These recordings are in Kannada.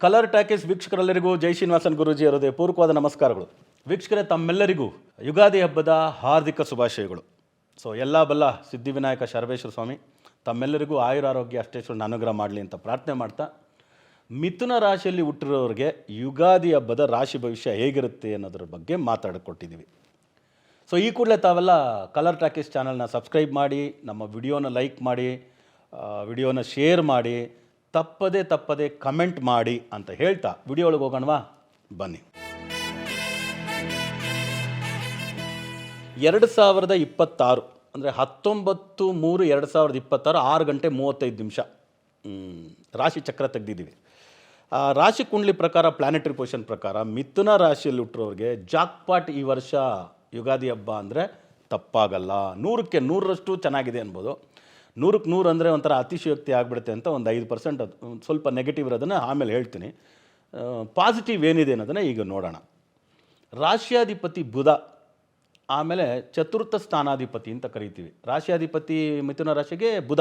ಕಲರ್ ಟ್ಯಾಕೀಸ್ ವೀಕ್ಷಕರೆಲ್ಲರಿಗೂ ಜೈ ಶ್ರೀನಿವಾಸನ್ ಗುರೂಜಿ ಅವರದೇ ಪೂರ್ವಕವಾದ ನಮಸ್ಕಾರಗಳು. ವೀಕ್ಷಕರೇ, ತಮ್ಮೆಲ್ಲರಿಗೂ ಯುಗಾದಿ ಹಬ್ಬದ ಹಾರ್ದಿಕ ಶುಭಾಶಯಗಳು. ಎಲ್ಲ ಬಲ್ಲ ಸಿದ್ಧಿವಿನಾಯಕ ಶರಬೇಶ್ವರ ಸ್ವಾಮಿ ತಮ್ಮೆಲ್ಲರಿಗೂ ಆಯುರಾರೋಗ್ಯ ಅಷ್ಟೇಶ್ವರನ ಅನುಗ್ರಹ ಮಾಡಲಿ ಅಂತ ಪ್ರಾರ್ಥನೆ ಮಾಡ್ತಾ, ಮಿಥುನ ರಾಶಿಯಲ್ಲಿ ಹುಟ್ಟಿರೋರಿಗೆ ಯುಗಾದಿ ಹಬ್ಬದ ರಾಶಿ ಭವಿಷ್ಯ ಹೇಗಿರುತ್ತೆ ಅನ್ನೋದ್ರ ಬಗ್ಗೆ ಮಾತಾಡಿಕೊಟ್ಟಿದ್ದೀವಿ. ಈ ಕೂಡಲೇ ತಾವೆಲ್ಲ ಕಲರ್ ಟ್ಯಾಕೀಸ್ ಚಾನಲ್ನ ಸಬ್ಸ್ಕ್ರೈಬ್ ಮಾಡಿ, ನಮ್ಮ ವಿಡಿಯೋನ ಲೈಕ್ ಮಾಡಿ, ವಿಡಿಯೋನ ಶೇರ್ ಮಾಡಿ, ತಪ್ಪದೆ ಕಮೆಂಟ್ ಮಾಡಿ ಅಂತ ಹೇಳ್ತಾ ವಿಡಿಯೋ ಒಳಗೆ ಹೋಗೋಣವಾ, ಬನ್ನಿ. 2026 ಅಂದರೆ 19/3/2026 6:35 ರಾಶಿ ಚಕ್ರ ತೆಗೆದಿದ್ದೀವಿ. ರಾಶಿ ಕುಂಡ್ಲಿ ಪ್ರಕಾರ, ಪ್ಲಾನೆಟರಿ ಪೊಸಿಷನ್ ಪ್ರಕಾರ ಮಿಥುನ ರಾಶಿಯಲ್ಲಿ ಹುಟ್ಟಿರೋರಿಗೆ ಜಾಕ್ಪಾಟ್ ಈ ವರ್ಷ ಯುಗಾದಿ ಹಬ್ಬ ಅಂದರೆ ತಪ್ಪಾಗಲ್ಲ. 100ಕ್ಕೆ 100ರಷ್ಟು ಚೆನ್ನಾಗಿದೆ ಅನ್ಬೋದು. 100ಕ್ಕೆ 100 ಅಂದರೆ ಒಂಥರ ಅತಿಶಯೋಕ್ತಿ ಆಗಿಬಿಡುತ್ತೆ ಅಂತ ಒಂದು 5% ಸ್ವಲ್ಪ ನೆಗೆಟಿವ್ ಇರೋದನ್ನು ಆಮೇಲೆ ಹೇಳ್ತೀನಿ. ಪಾಸಿಟಿವ್ ಏನಿದೆ ಅನ್ನೋದನ್ನು ಈಗ ನೋಡೋಣ. ರಾಶ್ಯಾಧಿಪತಿ ಬುಧ, ಆಮೇಲೆ ಚತುರ್ಥ ಸ್ಥಾನಾಧಿಪತಿ ಅಂತ ಕರಿತೀವಿ. ರಾಶ್ಯಾಧಿಪತಿ ಮಿಥುನ ರಾಶಿಗೆ ಬುಧ,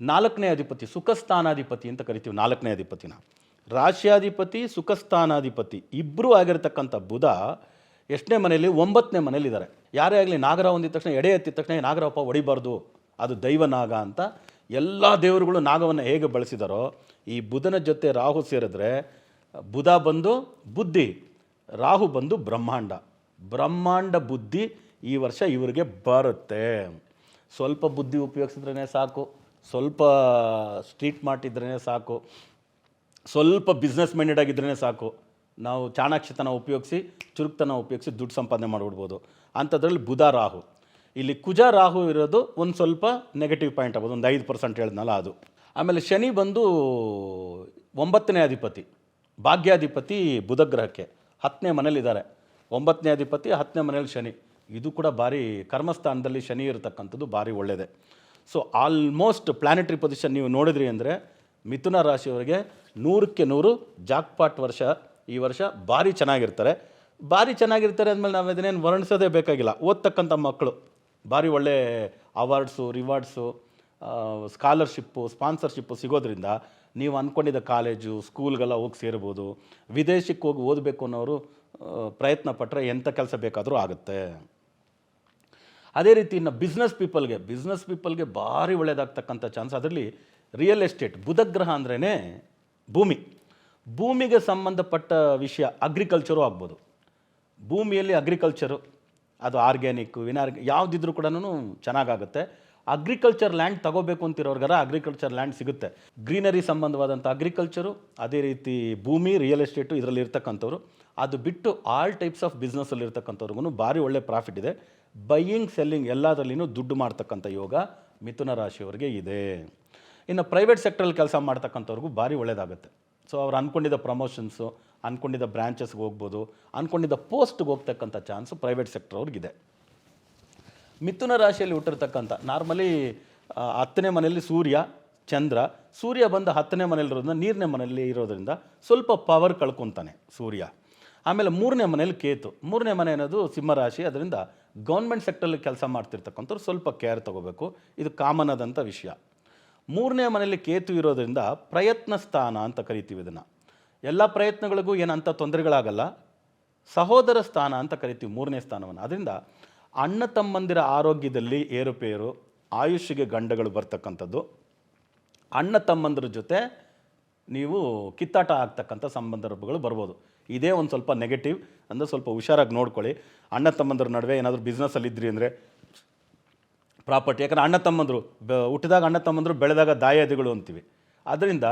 4ನೇ ಅಧಿಪತಿ ಸುಖಸ್ಥಾನಾಧಿಪತಿ ಅಂತ ಕರಿತೀವಿ. 4ನೇ ಅಧಿಪತಿನ ರಾಶ್ಯಾಧಿಪತಿ ಸುಖಸ್ಥಾನಾಧಿಪತಿ ಇಬ್ಬರೂ ಆಗಿರ್ತಕ್ಕಂಥ ಬುಧ ಎಷ್ಟನೇ ಮನೆಯಲ್ಲಿ? 9ನೇ ಮನೇಲಿದ್ದಾರೆ. ಯಾರೇ ಆಗಲಿ ನಾಗರ ಹೊಂದಿದ ತಕ್ಷಣ, ಎಡೆ ಎತ್ತಿದ ತಕ್ಷಣ ನಾಗರಪ್ಪ ಹೊಡಿಬಾರ್ದು, ಅದು ದೈವನಾಗ ಅಂತ ಎಲ್ಲ ದೇವರುಗಳು ನಾಗವನ್ನು ಹೇಗೆ ಬಳಸಿದಾರೋ, ಈ ಬುಧನ ಜೊತೆ ರಾಹು ಸೇರಿದ್ರೆ ಬುಧ ಬಂದು ಬುದ್ಧಿ, ರಾಹು ಬಂದು ಬ್ರಹ್ಮಾಂಡ ಬುದ್ಧಿ ಈ ವರ್ಷ ಇವರಿಗೆ ಬರುತ್ತೆ. ಸ್ವಲ್ಪ ಬುದ್ಧಿ ಉಪಯೋಗಿಸಿದ್ರೇ ಸಾಕು, ಸ್ವಲ್ಪ ಸ್ಟ್ರೀಟ್ ಮಾರ್ಟ್ ಇದ್ರೇ ಸಾಕು, ಸ್ವಲ್ಪ ಬಿಸ್ನೆಸ್ ಮೈಂಡೆಡ್ ಆಗಿದ್ರೇ ಸಾಕು, ನಾವು ಚಾಣಾಕ್ಷತನ ಉಪಯೋಗಿಸಿ, ಚುರುಕ್ತನ ಉಪಯೋಗಿಸಿ ದುಡ್ಡು ಸಂಪಾದನೆ ಮಾಡಿಬಿಡ್ಬೋದು. ಅಂಥದ್ರಲ್ಲಿ ಬುಧ ರಾಹು. ಇಲ್ಲಿ ಕುಜ ರಾಹು ಇರೋದು ಒಂದು ಸ್ವಲ್ಪ ನೆಗೆಟಿವ್ ಪಾಯಿಂಟ್ ಆಗ್ಬೋದು, ಒಂದು 5% ಹೇಳಿದ್ನಲ್ಲ ಅದು. ಆಮೇಲೆ ಶನಿ ಬಂದು 9ನೇ ಅಧಿಪತಿ, ಭಾಗ್ಯಾಧಿಪತಿ ಬುಧ ಗ್ರಹಕ್ಕೆ 10ನೇ ಮನೇಲಿದ್ದಾರೆ. 9ನೇ ಅಧಿಪತಿ 10ನೇ ಮನೇಲಿ ಶನಿ, ಇದು ಕೂಡ ಭಾರಿ ಕರ್ಮಸ್ಥಾನದಲ್ಲಿ ಶನಿ ಇರತಕ್ಕಂಥದ್ದು ಭಾರಿ ಒಳ್ಳೆಯದೇ. ಆಲ್ಮೋಸ್ಟ್ ಪ್ಲಾನೆಟರಿ ಪೊಸಿಷನ್ ನೀವು ನೋಡಿದ್ರಿ ಅಂದರೆ ಮಿಥುನ ರಾಶಿಯವರಿಗೆ 100ಕ್ಕೆ 100 ಜಾಕ್ಪಾಟ್ ವರ್ಷ ಈ ವರ್ಷ ಭಾರಿ ಚೆನ್ನಾಗಿರ್ತಾರೆ. ಅಂದಮೇಲೆ ನಾವು ಇದನ್ನೇನು ವರ್ಣಿಸೋದೇ ಬೇಕಾಗಿಲ್ಲ. ಓದ್ತಕ್ಕಂಥ ಮಕ್ಕಳು ಭಾರಿ ಒಳ್ಳೆ ಅವಾರ್ಡ್ಸು, ರಿವಾರ್ಡ್ಸು, ಸ್ಕಾಲರ್ಶಿಪ್ಪು, ಸ್ಪಾನ್ಸರ್ಶಿಪ್ಪು ಸಿಗೋದ್ರಿಂದ ನೀವು ಅಂದ್ಕೊಂಡಿದ್ದ ಕಾಲೇಜು, ಸ್ಕೂಲ್ಗೆಲ್ಲ ಹೋಗಿ ಸೇರ್ಬೋದು. ವಿದೇಶಕ್ಕೆ ಹೋಗಿ ಓದಬೇಕು ಅನ್ನೋರು ಪ್ರಯತ್ನ ಪಟ್ಟರೆ ಎಂಥ ಕೆಲಸ ಬೇಕಾದರೂ ಆಗುತ್ತೆ. ಅದೇ ರೀತಿ ಇನ್ನು ಬಿಸ್ನೆಸ್ ಪೀಪಲ್ಗೆ ಭಾರಿ ಒಳ್ಳೆಯದಾಗ್ತಕ್ಕಂಥ ಚಾನ್ಸ್. ಅದರಲ್ಲಿ ರಿಯಲ್ ಎಸ್ಟೇಟ್, ಬುಧಗ್ರಹ ಅಂದ್ರೇ ಭೂಮಿಗೆ ಸಂಬಂಧಪಟ್ಟ ವಿಷಯ, ಅಗ್ರಿಕಲ್ಚರು ಆಗ್ಬೋದು. ಭೂಮಿಯಲ್ಲಿ ಅಗ್ರಿಕಲ್ಚರು, ಅದು ಆರ್ಗ್ಯಾನಿಕ್ ಯಾವುದಿದ್ರೂ ಕೂಡ ಚೆನ್ನಾಗಾಗುತ್ತೆ. ಅಗ್ರಿಕಲ್ಚರ್ ಲ್ಯಾಂಡ್ ತಗೋಬೇಕು ಅಂತಿರೋರ್ಗಾರ ಅಗ್ರಿಕಲ್ಚರ್ ಲ್ಯಾಂಡ್ ಸಿಗುತ್ತೆ. ಗ್ರೀನರಿ ಸಂಬಂಧವಾದಂಥ ಅಗ್ರಿಕಲ್ಚರು, ಅದೇ ರೀತಿ ಭೂಮಿ, ರಿಯಲ್ ಎಸ್ಟೇಟು ಇದರಲ್ಲಿ ಇರ್ತಕ್ಕಂಥವ್ರು. ಅದು ಬಿಟ್ಟು ಆಲ್ ಟೈಪ್ಸ್ ಆಫ್ ಬಿಸ್ನೆಸ್ಸಲ್ಲಿ ಇರ್ತಕ್ಕಂಥವ್ರಿಗೂ ಭಾರಿ ಒಳ್ಳೆ ಪ್ರಾಫಿಟ್ ಇದೆ. ಬೈಯಿಂಗ್ ಸೆಲ್ಲಿಂಗ್ ಎಲ್ಲದರಲ್ಲಿನೂ ದುಡ್ಡು ಮಾಡ್ತಕ್ಕಂಥ ಯೋಗ ಮಿಥುನ ರಾಶಿಯವರಿಗೆ ಇದೆ. ಇನ್ನು ಪ್ರೈವೇಟ್ ಸೆಕ್ಟ್ರಲ್ಲಿ ಕೆಲಸ ಮಾಡ್ತಕ್ಕಂಥವ್ರಿಗೂ ಭಾರಿ ಒಳ್ಳೆಯದಾಗುತ್ತೆ. ಅವ್ರು ಅಂದ್ಕೊಂಡಿದ್ದ ಪ್ರಮೋಷನ್ಸು, ಅಂದ್ಕೊಂಡಿದ್ದ ಬ್ರ್ಯಾಂಚಸ್ಗೆ ಹೋಗ್ಬೋದು, ಅಂದ್ಕೊಂಡಿದ್ದ ಪೋಸ್ಟ್ಗೆ ಹೋಗ್ತಕ್ಕಂಥ ಚಾನ್ಸು ಪ್ರೈವೇಟ್ ಸೆಕ್ಟರ್ ಅವ್ರಿಗಿದೆ. ಮಿಥುನ ರಾಶಿಯಲ್ಲಿ ಹುಟ್ಟಿರ್ತಕ್ಕಂಥ ನಾರ್ಮಲಿ 10ನೇ ಮನೆಯಲ್ಲಿ ಸೂರ್ಯ ಬಂದು 10ನೇ ಮನೇಲಿರೋದ್ರಿಂದ, ನೀರನೇ ಮನೆಯಲ್ಲಿ ಇರೋದ್ರಿಂದ ಸ್ವಲ್ಪ ಪವರ್ ಕಳ್ಕೊತಾನೆ ಸೂರ್ಯ. ಆಮೇಲೆ 3ನೇ ಮನೇಲಿ ಕೇತು. 3ನೇ ಮನೆ ಅನ್ನೋದು ಸಿಂಹರಾಶಿ, ಅದರಿಂದ ಗೌರ್ಮೆಂಟ್ ಸೆಕ್ಟರಲ್ಲಿ ಕೆಲಸ ಮಾಡ್ತಿರ್ತಕ್ಕಂಥವ್ರು ಸ್ವಲ್ಪ ಕೇರ್ ತೊಗೋಬೇಕು. ಇದು ಕಾಮನ್ ಆದಂಥ ವಿಷಯ. 3ನೇ ಮನೆಯಲ್ಲಿ ಕೇತು ಇರೋದ್ರಿಂದ ಪ್ರಯತ್ನ ಸ್ಥಾನ ಅಂತ ಕರಿತೀವಿ ಇದನ್ನು. ಎಲ್ಲ ಪ್ರಯತ್ನಗಳಿಗೂ ಏನಂತ ತೊಂದರೆಗಳಾಗಲ್ಲ. ಸಹೋದರ ಸ್ಥಾನ ಅಂತ ಕರಿತೀವಿ 3ನೇ ಸ್ಥಾನವನ್ನು. ಅದರಿಂದ ಅಣ್ಣ ತಮ್ಮಂದಿರ ಆರೋಗ್ಯದಲ್ಲಿ ಏರುಪೇರು, ಆಯುಷ್ಗೆ ಗಂಡಗಳು ಬರ್ತಕ್ಕಂಥದ್ದು, ಅಣ್ಣ ತಮ್ಮಂದಿರ ಜೊತೆ ನೀವು ಕಿತ್ತಾಟ ಆಗ್ತಕ್ಕಂಥ ಸಂದರ್ಭಗಳು ಬರ್ಬೋದು. ಇದೇ ಒಂದು ಸ್ವಲ್ಪ ನೆಗೆಟಿವ್, ಅಂದರೆ ಸ್ವಲ್ಪ ಹುಷಾರಾಗಿ ನೋಡ್ಕೊಳ್ಳಿ. ಅಣ್ಣ ತಮ್ಮಂದಿರ ನಡುವೆ ಏನಾದರೂ ಬಿಸ್ನೆಸ್ಸಲ್ಲಿ ಇದ್ರಿ ಅಂದರೆ ಪ್ರಾಪರ್ಟಿ, ಯಾಕಂದರೆ ಅಣ್ಣ ತಮ್ಮಂದರು ಹುಟ್ಟಿದಾಗ ಅಣ್ಣ ತಮ್ಮಂದರು, ಬೆಳೆದಾಗ ದಾಯಾದಿಗಳು ಅಂತೀವಿ. ಅದರಿಂದ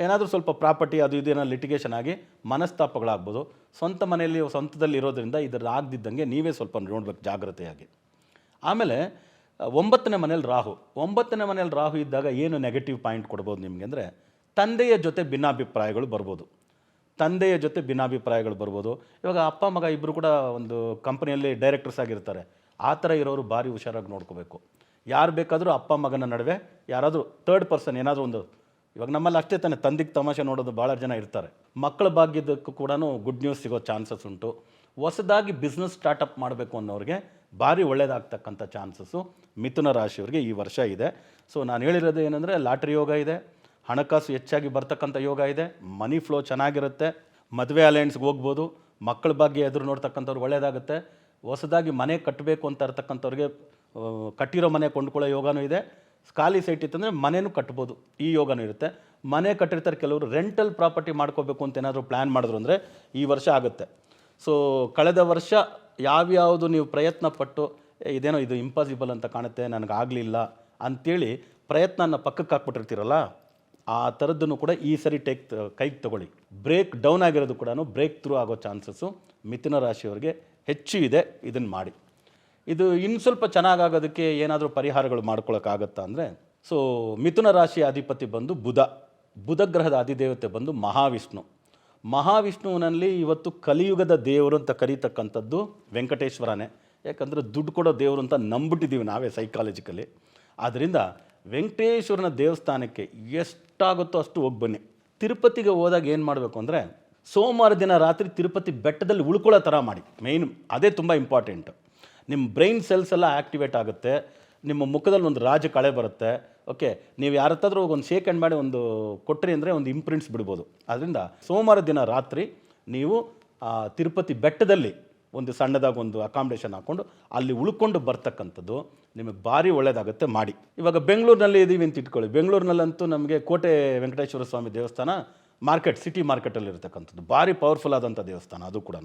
ಏನಾದರೂ ಸ್ವಲ್ಪ ಪ್ರಾಪರ್ಟಿ ಅದು ಇದು ಏನೋ ಲಿಟಿಗೇಷನ್ ಆಗಿ ಮನಸ್ತಾಪಗಳಾಗ್ಬೋದು. ಸ್ವಂತ ಮನೆಯಲ್ಲಿ ಸ್ವಂತದಲ್ಲಿ ಇರೋದ್ರಿಂದ ಇದರ ಆಗದಿದ್ದಂಗೆ ನೀವೇ ಸ್ವಲ್ಪ ನೋಡ್ಬೇಕು ಜಾಗ್ರತೆಯಾಗಿ. ಆಮೇಲೆ 9ನೇ ಮನೇಲಿ ರಾಹು ಇದ್ದಾಗ ಏನು ನೆಗೆಟಿವ್ ಪಾಯಿಂಟ್ ಕೊಡ್ಬೋದು ನಿಮಗೆ ಅಂದರೆ, ತಂದೆಯ ಜೊತೆ ಭಿನ್ನಾಭಿಪ್ರಾಯಗಳು ಬರ್ಬೋದು. ಇವಾಗ ಅಪ್ಪ ಮಗ ಇಬ್ಬರು ಕೂಡ ಒಂದು ಕಂಪನಿಯಲ್ಲಿ ಡೈರೆಕ್ಟರ್ಸ್ ಆಗಿರ್ತಾರೆ. ಆ ಥರ ಇರೋರು ಭಾರಿ ಹುಷಾರಾಗಿ ನೋಡ್ಕೋಬೇಕು. ಯಾರು ಬೇಕಾದರೂ ಅಪ್ಪ ಮಗನ ನಡುವೆ ಯಾರಾದರೂ ಥರ್ಡ್ ಪರ್ಸನ್ ಏನಾದರೂ ಒಂದು, ಇವಾಗ ನಮ್ಮಲ್ಲಿ ಅಷ್ಟೇ ತಾನೆ ತಂದೆಗೆ ತಮಾಷೆ ನೋಡೋದು ಭಾಳ ಜನ ಇರ್ತಾರೆ. ಮಕ್ಕಳ ಭಾಗ್ಯದಕ್ಕೂ ಕೂಡ ಗುಡ್ ನ್ಯೂಸ್ ಸಿಗೋ ಚಾನ್ಸಸ್ ಉಂಟು. ಹೊಸದಾಗಿ ಬಿಸ್ನೆಸ್ ಸ್ಟಾರ್ಟಪ್ ಮಾಡಬೇಕು ಅನ್ನೋರಿಗೆ ಭಾರಿ ಒಳ್ಳೆಯದಾಗ್ತಕ್ಕಂಥ ಚಾನ್ಸಸ್ಸು ಮಿಥುನ ರಾಶಿಯವರಿಗೆ ಈ ವರ್ಷ ಇದೆ. ನಾನು ಹೇಳಿರೋದು ಏನಂದರೆ ಲಾಟ್ರಿ ಯೋಗ ಇದೆ, ಹಣಕಾಸು ಹೆಚ್ಚಾಗಿ ಬರ್ತಕ್ಕಂಥ ಯೋಗ ಇದೆ, ಮನಿ ಫ್ಲೋ ಚೆನ್ನಾಗಿರುತ್ತೆ, ಮದುವೆ ಅಲಯನ್ಸ್ಗೆ ಹೋಗ್ಬೋದು, ಮಕ್ಕಳ ಬಗ್ಗೆ ಎದುರು ನೋಡ್ತಕ್ಕಂಥವ್ರು ಒಳ್ಳೆಯದಾಗುತ್ತೆ, ಹೊಸದಾಗಿ ಮನೆ ಕಟ್ಟಬೇಕು ಅಂತ ಇರ್ತಕ್ಕಂಥವ್ರಿಗೆ ಕಟ್ಟಿರೋ ಮನೆ ಕೊಂಡ್ಕೊಳ್ಳೋ ಯೋಗನೂ ಇದೆ, ಖಾಲಿ ಸೈಟ್ ಇತ್ತಂದರೆ ಮನೆಯೂ ಕಟ್ಬೋದು, ಈ ಯೋಗನೂ ಇರುತ್ತೆ. ಮನೆ ಕಟ್ಟಿರ್ತಾರೆ ಕೆಲವರು, ರೆಂಟಲ್ ಪ್ರಾಪರ್ಟಿ ಮಾಡ್ಕೋಬೇಕು ಅಂತ ಏನಾದರೂ ಪ್ಲ್ಯಾನ್ ಮಾಡಿದ್ರು ಅಂದರೆ ಈ ವರ್ಷ ಆಗುತ್ತೆ. ಸೊ ಕಳೆದ ವರ್ಷ ಯಾವ್ಯಾವುದು ನೀವು ಪ್ರಯತ್ನ ಪಟ್ಟು ಇದೇನೋ ಇದು ಇಂಪಾಸಿಬಲ್ ಅಂತ ಕಾಣುತ್ತೆ, ನನಗಾಗಲಿಲ್ಲ ಅಂಥೇಳಿ ಪ್ರಯತ್ನನ ಪಕ್ಕಕ್ಕೆ ಹಾಕ್ಬಿಟ್ಟಿರ್ತೀರಲ್ಲ, ಆ ಥರದ್ದನ್ನು ಕೂಡ ಈ ಸರಿ ಕೈಗೆ ತಗೊಳ್ಳಿ. ಬ್ರೇಕ್ ಡೌನ್ ಆಗಿರೋದು ಕೂಡ ಬ್ರೇಕ್ ಥ್ರೂ ಆಗೋ ಚಾನ್ಸಸ್ಸು ಮಿಥುನ ರಾಶಿಯವರಿಗೆ ಹೆಚ್ಚು ಇದೆ. ಇದನ್ನು ಮಾಡಿ. ಇದು ಇನ್ನು ಸ್ವಲ್ಪ ಚೆನ್ನಾಗಾಗೋದಕ್ಕೆ ಏನಾದರೂ ಪರಿಹಾರಗಳು ಮಾಡ್ಕೊಳ್ಳೋಕ್ಕಾಗತ್ತಾ ಅಂದರೆ, ಸೊ ಮಿಥುನ ರಾಶಿಯ ಅಧಿಪತಿ ಬಂದು ಬುಧ ಗ್ರಹದ ಅಧಿದೇವತೆ ಬಂದು ಮಹಾವಿಷ್ಣುವಿನಲ್ಲಿ ಇವತ್ತು ಕಲಿಯುಗದ ದೇವರು ಅಂತ ಕರೀತಕ್ಕಂಥದ್ದು ವೆಂಕಟೇಶ್ವರನೇ. ಯಾಕಂದರೆ ದುಡ್ಡು ಕೊಡೋ ದೇವರು ಅಂತ ನಂಬಿಟ್ಟಿದ್ದೀವಿ ನಾವೇ ಸೈಕಾಲಜಿಕಲಿ. ಆದ್ದರಿಂದ ವೆಂಕಟೇಶ್ವರನ ದೇವಸ್ಥಾನಕ್ಕೆ ಎಷ್ಟಾಗುತ್ತೋ ಅಷ್ಟು ಹೋಗಿ ಬನ್ನಿ. ತಿರುಪತಿಗೆ ಹೋದಾಗ ಏನು ಮಾಡಬೇಕು ಅಂದರೆ, ಸೋಮವಾರ ದಿನ ರಾತ್ರಿ ತಿರುಪತಿ ಬೆಟ್ಟದಲ್ಲಿ ಉಳ್ಕೊಳ್ಳೋ ಥರ ಮಾಡಿ. ಮೇಯ್ನ್ ಅದೇ ತುಂಬ ಇಂಪಾರ್ಟೆಂಟು. ನಿಮ್ಮ ಬ್ರೈನ್ ಸೆಲ್ಸ್ ಎಲ್ಲ ಆ್ಯಕ್ಟಿವೇಟ್ ಆಗುತ್ತೆ, ನಿಮ್ಮ ಮುಖದಲ್ಲಿ ಒಂದು ಕಳೆ ಬರುತ್ತೆ. ಓಕೆ, ನೀವು ಯಾರತ್ತಾದ್ರೂ ಒಂದು ಶೇಕ್ ಹ್ಯಾಂಡ್ ಮಾಡಿ ಒಂದು ಕೊಟ್ಟರಿ ಅಂದರೆ ಒಂದು ಇಂಪ್ರಿಂಟ್ಸ್ ಬಿಡ್ಬೋದು. ಅದರಿಂದ ಸೋಮವಾರ ದಿನ ರಾತ್ರಿ ನೀವು ತಿರುಪತಿ ಬೆಟ್ಟದಲ್ಲಿ ಒಂದು ಸಣ್ಣದಾಗಿ ಒಂದು ಅಕಾಮಿಡೇಷನ್ ಹಾಕ್ಕೊಂಡು ಅಲ್ಲಿ ಉಳ್ಕೊಂಡು ಬರ್ತಕ್ಕಂಥದ್ದು ನಿಮಗೆ ಭಾರಿ ಒಳ್ಳೆಯದಾಗುತ್ತೆ. ಮಾಡಿ. ಇವಾಗ ಬೆಂಗಳೂರಿನಲ್ಲಿ ಇದ್ದೀವಿ ಅಂತ ಇಟ್ಕೊಳ್ಳಿ. ಬೆಂಗಳೂರಿನಲ್ಲಂತೂ ನಮಗೆ ಕೋಟೆ ವೆಂಕಟೇಶ್ವರ ಸ್ವಾಮಿ ದೇವಸ್ಥಾನ ಸಿಟಿ ಮಾರ್ಕೆಟಲ್ಲಿ ಇರತಕ್ಕಂಥದ್ದು ಭಾರಿ ಪವರ್ಫುಲ್ ಆದಂಥ ದೇವಸ್ಥಾನ. ಅದು ಕೂಡ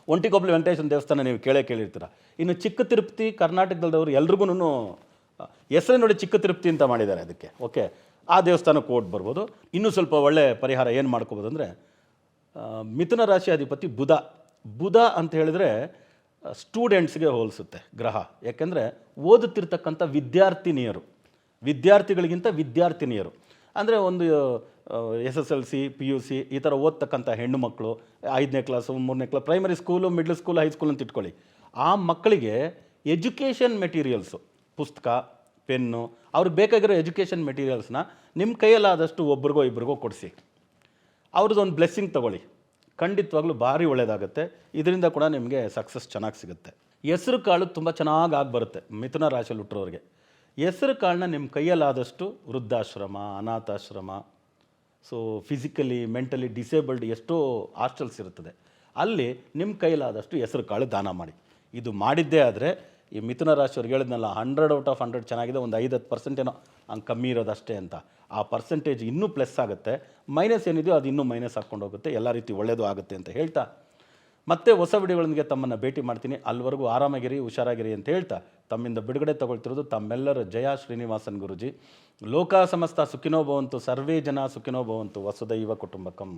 ಒಂಟಿಕೊಪ್ಪಲು ವೆಂಕಟೇಶ್ವರ ದೇವಸ್ಥಾನ ನೀವು ಕೇಳಿರ್ತೀರ. ಇನ್ನು ಚಿಕ್ಕ ತಿರುಪತಿ ಕರ್ನಾಟಕದವರು ಎಲ್ರಿಗೂ ಹೆಸರು ನೋಡಿ ಚಿಕ್ಕ ತಿರುಪತಿ ಅಂತ ಮಾಡಿದ್ದಾರೆ ಅದಕ್ಕೆ. ಓಕೆ, ಆ ದೇವಸ್ಥಾನಕ್ಕೆ ಓಟ್ ಬರ್ಬೋದು. ಇನ್ನೂ ಸ್ವಲ್ಪ ಒಳ್ಳೆಯ ಪರಿಹಾರ ಏನು ಮಾಡ್ಕೋಬೋದು ಅಂದರೆ, ಮಿಥುನ ರಾಶಿ ಅಧಿಪತಿ ಬುಧ ಅಂತ ಹೇಳಿದ್ರೆ ಸ್ಟೂಡೆಂಟ್ಸ್ಗೆ ಹೋಲಿಸುತ್ತೆ ಗ್ರಹ. ಯಾಕೆಂದರೆ ಓದುತ್ತಿರ್ತಕ್ಕಂಥ ವಿದ್ಯಾರ್ಥಿಗಳಿಗಿಂತ ವಿದ್ಯಾರ್ಥಿನಿಯರು ಅಂದರೆ ಒಂದು SSLC PUC ಈ ಥರ ಓದ್ತಕ್ಕಂಥ ಹೆಣ್ಣು ಮಕ್ಕಳು, 5ನೇ ಕ್ಲಾಸು 3ನೇ class, primary school, middle school, high school ಅಂತ ಇಟ್ಕೊಳ್ಳಿ. ಆ ಮಕ್ಕಳಿಗೆ ಎಜುಕೇಷನ್ ಮೆಟೀರಿಯಲ್ಸು, ಪುಸ್ತಕ, ಪೆನ್ನು, ಅವ್ರಿಗೆ ಬೇಕಾಗಿರೋ ಎಜುಕೇಷನ್ ಮೆಟೀರಿಯಲ್ಸ್ನ ನಿಮ್ಮ ಕೈಯಲ್ಲಾದಷ್ಟು ಒಬ್ರಿಗೋ ಇಬ್ರಿಗೋ ಕೊಡಿಸಿ. ಅವ್ರದ್ದೊಂದು ಬ್ಲೆಸ್ಸಿಂಗ್ ತೊಗೊಳ್ಳಿ. ಖಂಡಿತವಾಗ್ಲೂ ಭಾರಿ ಒಳ್ಳೆಯದಾಗುತ್ತೆ. ಇದರಿಂದ ಕೂಡ ನಿಮಗೆ ಸಕ್ಸಸ್ ಚೆನ್ನಾಗಿ ಸಿಗುತ್ತೆ. ಹೆಸರು ಕಾಳು ತುಂಬ ಚೆನ್ನಾಗಿ ಬರುತ್ತೆ ಮಿಥುನ ರಾಶಿಯಲ್ಲಿ ಹುಟ್ಟಿರೋರಿಗೆ. ಹೆಸರು ಕಾಳನ್ನ ನಿಮ್ಮ ಕೈಯಲ್ಲಾದಷ್ಟು ವೃದ್ಧಾಶ್ರಮ, ಅನಾಥಾಶ್ರಮ, ಸೊ ಫಿಸಿಕಲಿ ಮೆಂಟಲಿ ಡಿಸೇಬಲ್ಡ್ ಎಷ್ಟೋ ಹಾಸ್ಟೆಲ್ಸ್ ಇರುತ್ತದೆ, ಅಲ್ಲಿ ನಿಮ್ಮ ಕೈಲಾದಷ್ಟು ಹೆಸರು ಕಾಳು ದಾನ ಮಾಡಿ. ಇದು ಮಾಡಿದ್ದೇ ಆದರೆ ಈ ಮಿಥುನ ರಾಶಿಯವ್ರಿಗೆ ಹೇಳಿದ್ನಲ್ಲ, 100/100 ಚೆನ್ನಾಗಿದೆ, ಒಂದು 5-10% ಏನೋ ಹಂಗೆ ಕಮ್ಮಿ ಇರೋದಷ್ಟೇ ಅಂತ. ಆ ಪರ್ಸೆಂಟೇಜ್ ಇನ್ನೂ ಪ್ಲಸ್ ಆಗುತ್ತೆ, ಮೈನಸ್ ಏನಿದೆಯೋ ಅದು ಇನ್ನೂ ಮೈನಸ್ ಹಾಕ್ಕೊಂಡು ಹೋಗುತ್ತೆ. ಎಲ್ಲ ರೀತಿ ಒಳ್ಳೆಯದು ಆಗುತ್ತೆ ಅಂತ ಹೇಳ್ತಾ ಮತ್ತೆ ಹೊಸ ವಿಡಿಯೋಗಳೊಂದಿಗೆ ತಮ್ಮನ್ನು ಭೇಟಿ ಮಾಡ್ತೀನಿ. ಅಲ್ಲಿವರೆಗೂ ಆರಾಮಾಗಿರಿ, ಹುಷಾರಾಗಿರಿ ಅಂತ ಹೇಳ್ತಾ ತಮ್ಮಿಂದ ಬಿಡುಗಡೆ ತಗೊಳ್ತಿರೋದು ತಮ್ಮೆಲ್ಲರ ಜಯ ಶ್ರೀನಿವಾಸನ್ ಗುರುಜಿ. ಲೋಕ ಸಮಸ್ತ ಸುಖಿನೋ ಭವಂತು, ಸರ್ವೇ ಜನ ಸುಖಿನೋ ಭವಂತು, ವಸುದೈವ ಕುಟುಂಬಕಂ.